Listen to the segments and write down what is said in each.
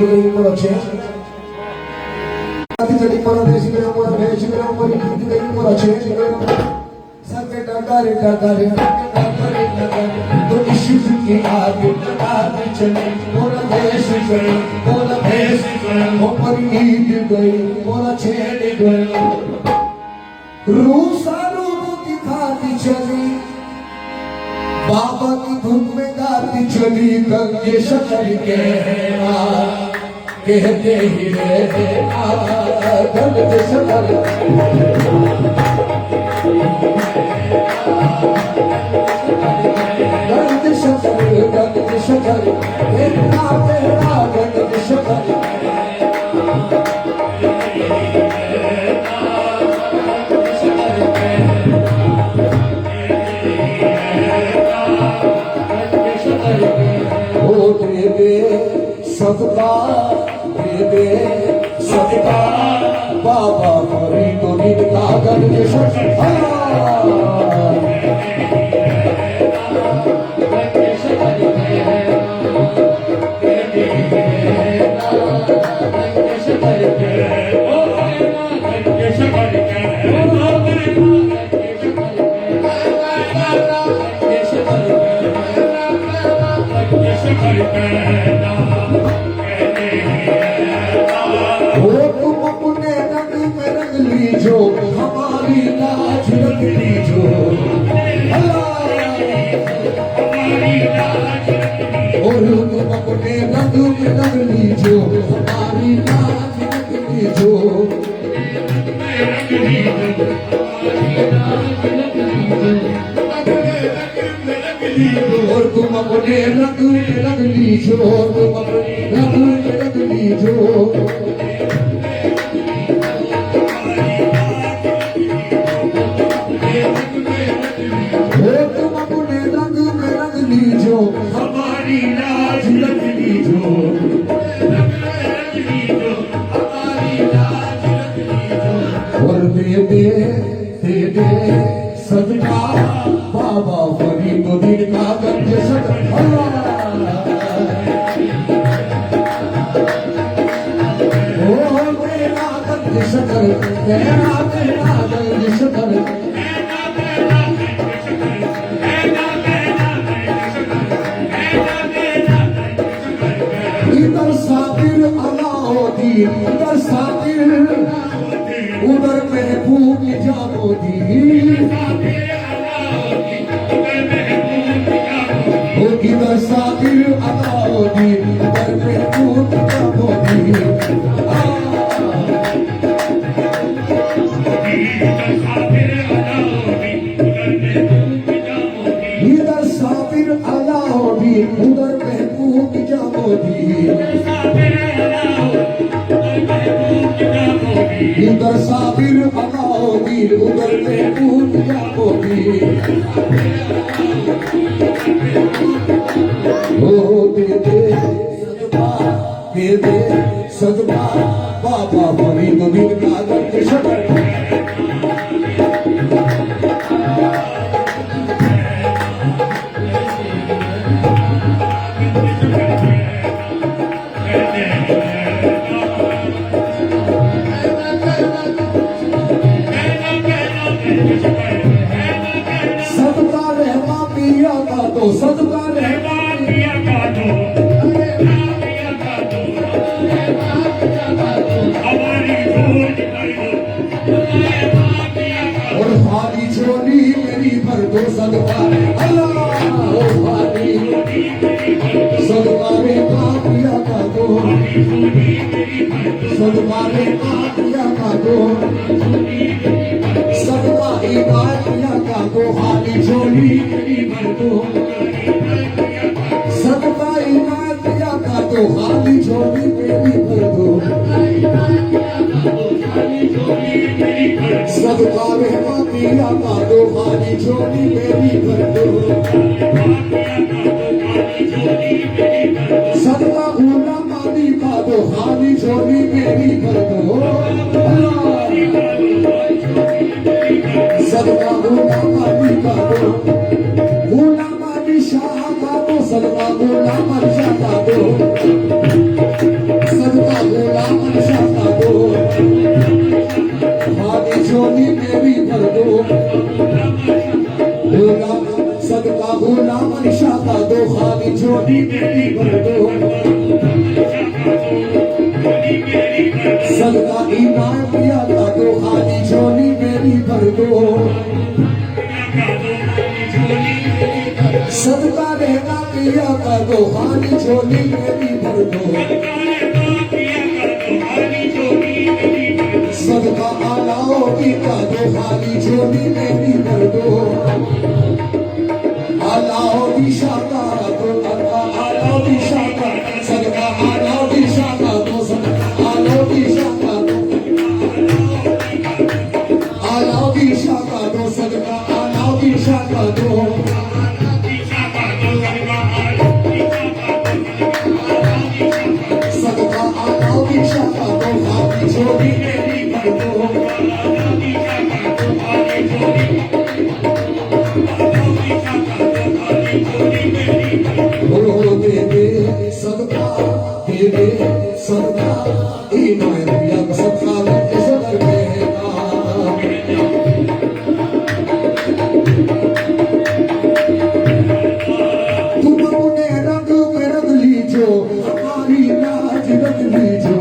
गई पड़े चली परदेश गए मोर भेष गए मोर गीत गई पड़े सबके डगारे डगारे तो इश्क की आग लगाती चली मोर भेष गए मोर भेष गए मोर गीत गई मोर छेड़ गए रूप सारू दिखाती चली बाबा की धुन में गाती चली गंगे शकर के कहते ही रहे गंगे शकर गंगे शकर गंगे शकर तेरा तेरा गंगे शकर सदका दे सदका बाबा फरी तो नींद का गंगे शकर जो हमारी लाज रख लीजो और तुम अपने रंग में रंग लीजो हमारी लाज रख लीजो और तुम अपने रंग में रंग लीजो तुम अपने रंग में रंग लीजो हमारी लाज रख लीजो और दे दे सदका बाबा फरी तो दिन का गंगे शकर ओ मेरा गंगे शकर तेरा तेरा गंगे शकर इधर साबिर अलाउद्दीन इधर साबिर उधर महबूब निजामुद्दीन इधर साबिर अलाउद्दीन उधर महबूब निजामुद्दीन इधर साबिर अलाउद्दीन उधर महबूब निजामुद्दीन इधर साबिर अलाउद्दीन उधर महबूब निजामुद्दीन ओ दे दे सदका बाबा फरीद दिन का गंगे शकर सदका रहमा पिया का तो सदका रहमा पिया का तो और भारी झोली मेरी भर दो सदका अल्लाह ओ भारी सदका रहमा पिया का तो सदका रहमा पिया का तो सदका इबाद पिया का तो भारी झोली मेरी भर दो सदका इबाद पिया का तो भारी झोली मेरी भर दो सदका रहमा पिया का तो भारी झोली मेरी भर दो सदका गुलाम अली का तो भारी झोली मेरी भर दो सदका गुलाम अली का तो गुलाम अली शाह का तो सदका गुलाम अली शाह का तो कर दो खाली झोली मेरी भर दो सदका आलाओ की का दो खाली झोली मेरी भर दो आलाओ की शाखा दो आलाओ की शाखा सदका आलाओ की शाखा दो सदका आलाओ की शाखा दो आलाओ की शाखा दो सदका आलाओ की शाखा दो सदका आलाओ की शाखा दो खाली झोली मेरी भर दो दे दे सदका इनाम या सदका लेके सदर कहना तुम अपने रंग में रंग लीजो हमारी लाज रंग लीजो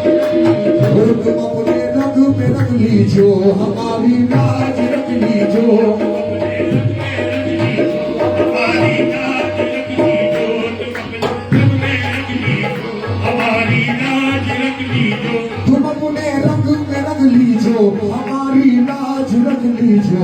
तुम अपने रंग में रंग लीजो हमारी लाज रंग लीजो तुम अपने रंग में रंग लीजो हमारी लाज रंग लीजो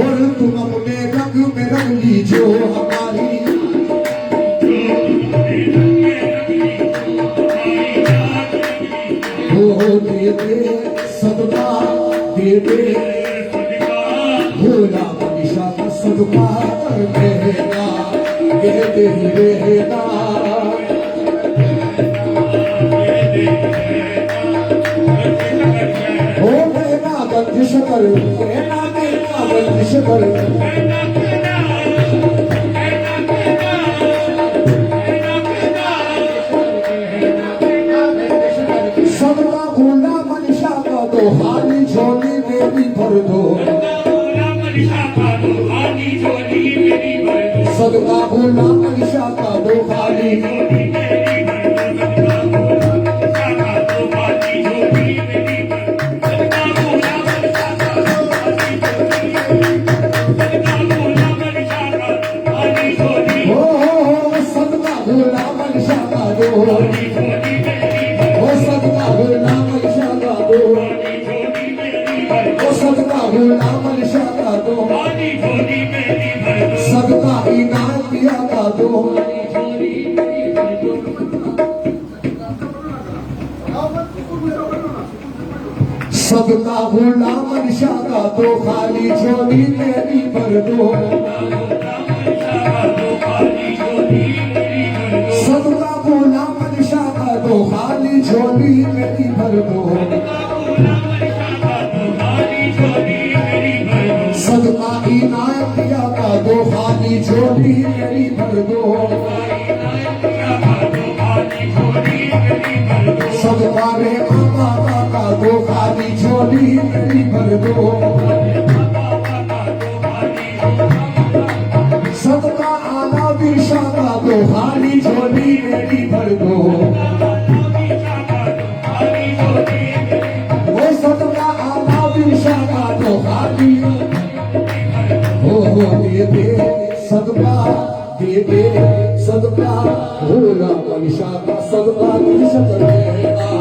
और तुम अपने रंग में रंग लीजो हमारी हो दे दे सदका दे दे भोला मनीषा का सदका कर देना कहते ही रहना हो मेरा बंदिश कर कहना मेरा बंदिश कर सबका भोला मनीषा का दो खाली झोली मेरी भर दो सदका भोला मनीषा का दो खाली हो सदका भोला मनीषा का दो हो सदका भोला मनीषा का दो हो सदका भोला मनीषा का दो सदका इनाम दिया का दो सदका भोला मनीषा का दो खाली झोली मेरी भर दो सदका भोला मनीषा का दो खाली झोली मेरी भर दो सदका इनायत दिया का दो खाली झोली मेरी भर दो सदका रे बाबा का दो खाली झोली मेरी भर दो सदका आला दिशा का दो खाली झोली मेरी भर दो वो सदका आला दिशा का दो खाली हो दे दे सदका दे दे सदका भोला मनीषा का सदका दिशा करना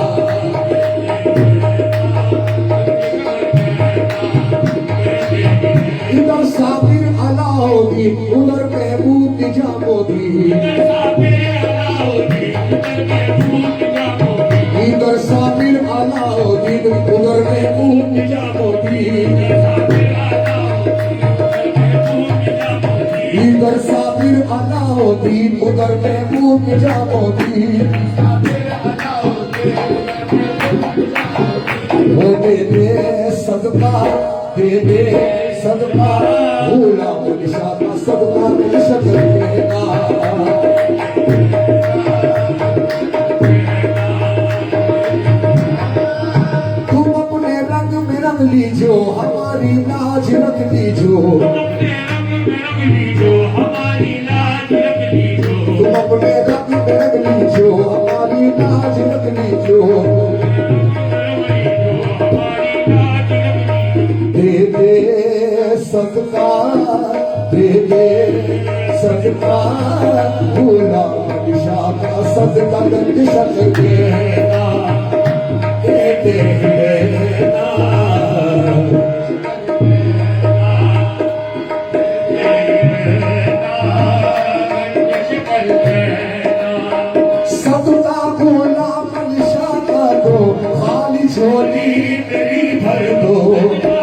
इधर साबिर अलाउद्दीन उधर महबूब निजामुद्दीन इधर साबिर अलाउद्दीन उधर महबूब निजामुद्दीन इधर साबिर अलाउद्दीन उधर महबूब निजामुद्दीन हो दे दे सदका दे दे सदका भोला मनीषा का सदका मनीषा करना तुम अपने रंग में रंग लीजो हमारी लाज रख लीजो तुम अपने रंग में रंग लीजो हमारी लाज रख लीजो सदका दे दे सदका गुलाम शाह का सदका गंज शक देना दे देना सदका गुलाम शाह का दो खाली झोली मेरी भर दो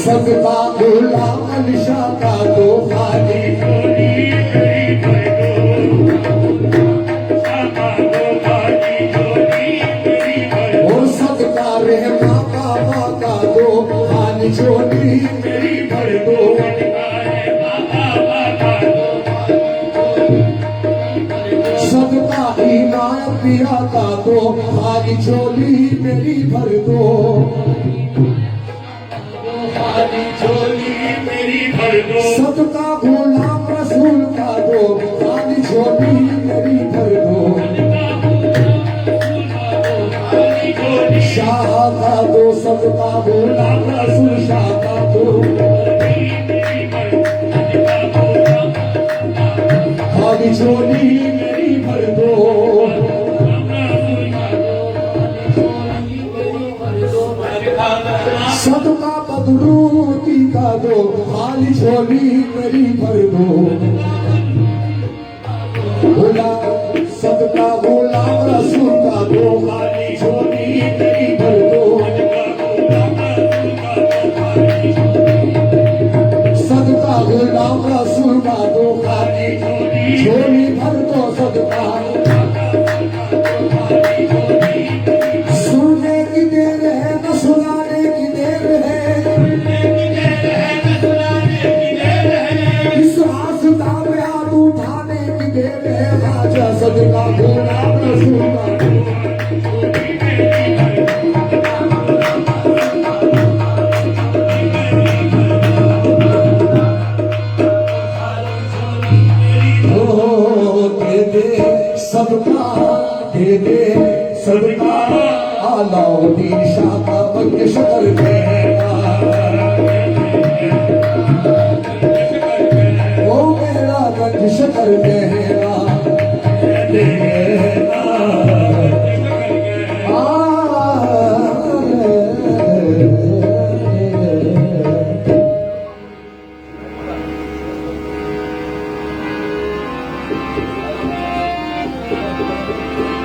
सदका गुलाम शाह का दो खाली झोली मेरी भर दो और सदका रहमा बाबा का दो खाली झोली मेरी भर दो सदका इमाम पिया का दो खाली झोली मेरी भर दो सदका गुलाम रसूल का दो खाली झोली मेरी भर दो शाह का दो सदका गुलाम रसूल शाह का दो खाली झोली मेरी भर दो सदका बदरूती का दो खाली झोली मेरी भर दो सदका गुलाम रसूल का दो खाली झोली मेरी भर दो सदका गुलाम रसूल का दो खाली झोली भर दो सदका सुनने की देर है न सुनाने की देर है इस आस्था में हाथ उठाने की देर है राजा सदका गुलाम रसूल का सदका दे दे सदका अलाउद्दीन शाह का बंदिश कर देना ओ मेरा बंदिश कर देना